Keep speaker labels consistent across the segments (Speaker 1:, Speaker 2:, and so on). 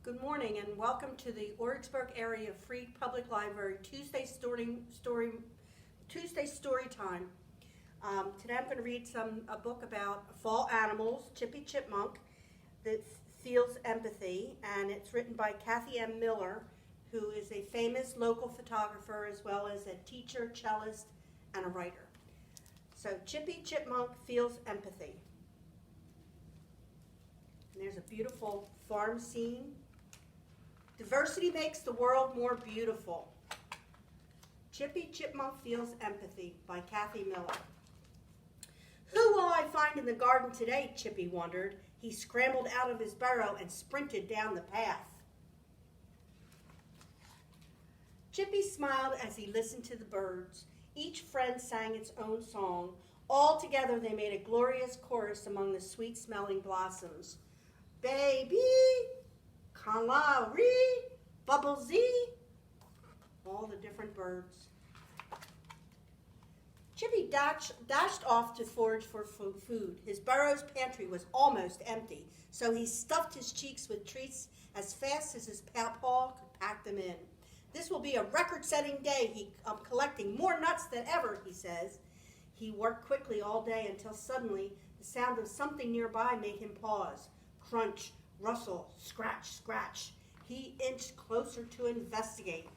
Speaker 1: Good morning and welcome to the Origsburg Area Free Public Library Tuesday story time. Today I'm going to read a book about fall animals, Chippy Chipmunk, that feels empathy, and it's written by Kathy M. Miller, who is a famous local photographer as well as a teacher, cellist, and a writer. So Chippy Chipmunk feels empathy. And there's a beautiful farm scene. Diversity makes the world more beautiful. Chippy Chipmunk feels empathy by Kathy Miller. Who will I find in the garden today? Chippy wondered. He scrambled out of his burrow and sprinted down the path. Chippy smiled as he listened to the birds. Each friend sang its own song. All together they made a glorious chorus among the sweet-smelling blossoms. Baby, canary, bubblesy, all the different birds. Chippy dashed off to forage for food. His burrow's pantry was almost empty, so he stuffed his cheeks with treats as fast as his paw could pack them in. This will be a record-setting day. I'm collecting more nuts than ever, he says. He worked quickly all day until suddenly the sound of something nearby made him pause. Crunch, rustle, scratch, scratch. He inched closer to investigate.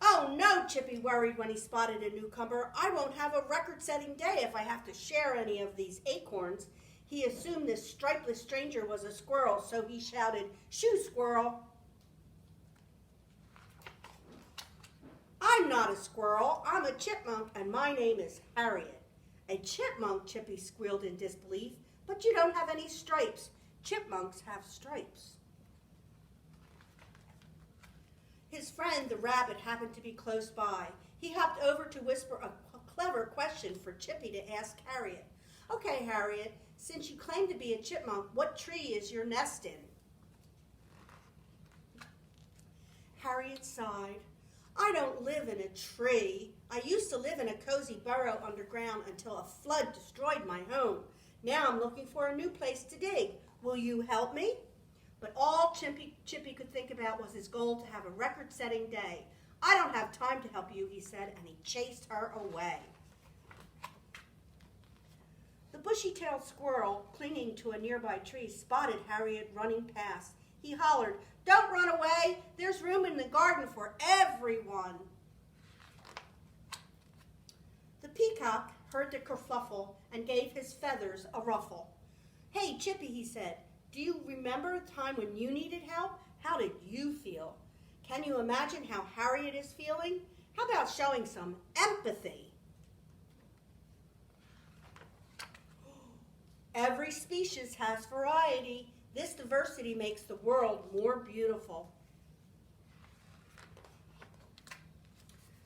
Speaker 1: Oh no, Chippy worried when he spotted a newcomer. I won't have a record-setting day if I have to share any of these acorns. He assumed this stripeless stranger was a squirrel, so he shouted, "Shoo, squirrel!" I'm not a squirrel. I'm a chipmunk, and my name is Harriet. A chipmunk, Chippy squealed in disbelief. But you don't have any stripes. Chipmunks have stripes. His friend, the rabbit, happened to be close by. He hopped over to whisper a clever question for Chippy to ask Harriet. Okay, Harriet, since you claim to be a chipmunk, what tree is your nest in? Harriet sighed. I don't live in a tree. I used to live in a cozy burrow underground until a flood destroyed my home. Now I'm looking for a new place to dig. Will you help me? But all Chippy could think about was his goal to have a record-setting day. I don't have time to help you, he said, and he chased her away. The bushy-tailed squirrel, clinging to a nearby tree, spotted Harriet running past. He hollered, "Don't run away! There's room in the garden for everyone!" The peacock heard the kerfuffle and gave his feathers a ruffle. Hey, Chippy, he said, do you remember a time when you needed help? How did you feel? Can you imagine how Harriet is feeling? How about showing some empathy? Every species has variety. This diversity makes the world more beautiful.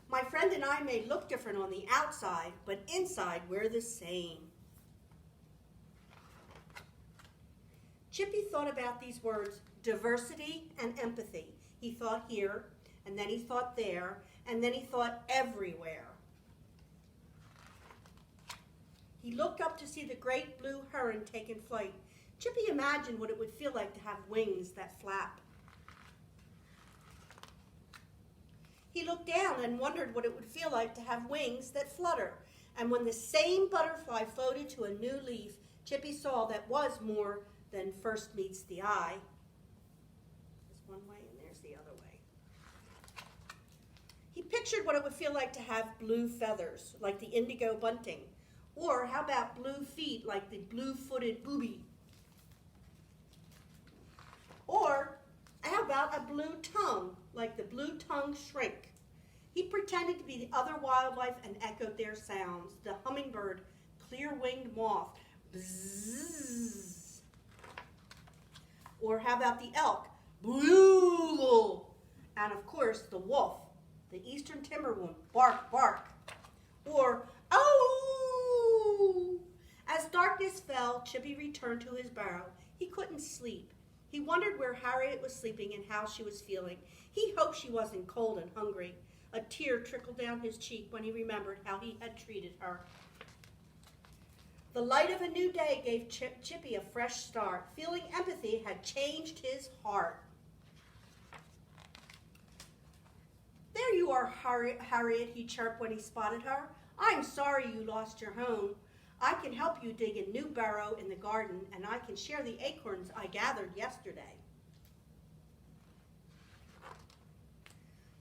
Speaker 1: My friend and I may look different on the outside, but inside we're the same. Chippy thought about these words, diversity and empathy. He thought here, and then he thought there, and then he thought everywhere. He looked up to see the great blue heron taking flight. Chippy imagined what it would feel like to have wings that flap. He looked down and wondered what it would feel like to have wings that flutter. And when the same butterfly floated to a new leaf, Chippy saw that was more than first meets the eye. There's one way and there's the other way. He pictured what it would feel like to have blue feathers, like the indigo bunting. Or how about blue feet, like the blue-footed booby? Or how about a blue tongue, like the blue-tongued shrink? He pretended to be the other wildlife and echoed their sounds. The hummingbird, clear-winged moth, bzzz. Or how about the elk, blue? And of course, the wolf, the eastern timberwolf, bark, bark. Or, oh! As darkness fell, Chippy returned to his burrow. He couldn't sleep. He wondered where Harriet was sleeping and how she was feeling. He hoped she wasn't cold and hungry. A tear trickled down his cheek when he remembered how he had treated her. The light of a new day gave Chippy a fresh start. Feeling empathy had changed his heart. "There you are, Harriet," he chirped when he spotted her. "I'm sorry you lost your home. I can help you dig a new burrow in the garden, and I can share the acorns I gathered yesterday."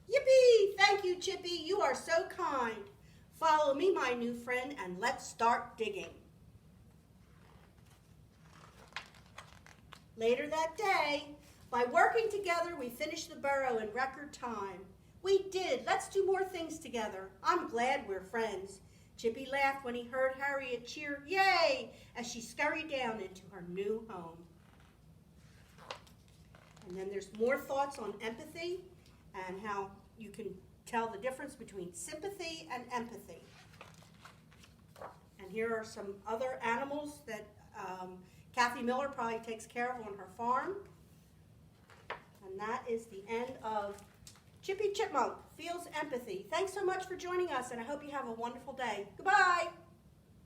Speaker 1: "Yippee! Thank you, Chippy. You are so kind. Follow me, my new friend, and let's start digging." Later that day, by working together, we finished the burrow in record time. "We did. Let's do more things together. I'm glad we're friends." Chippy laughed when he heard Harriet cheer, "Yay!" as she scurried down into her new home. And then there's more thoughts on empathy and how you can tell the difference between sympathy and empathy. And here are some other animals that Kathy Miller probably takes care of on her farm. And that is the end of Chippy Chipmunk Feels Empathy. Thanks so much for joining us, and I hope you have a wonderful day. Goodbye.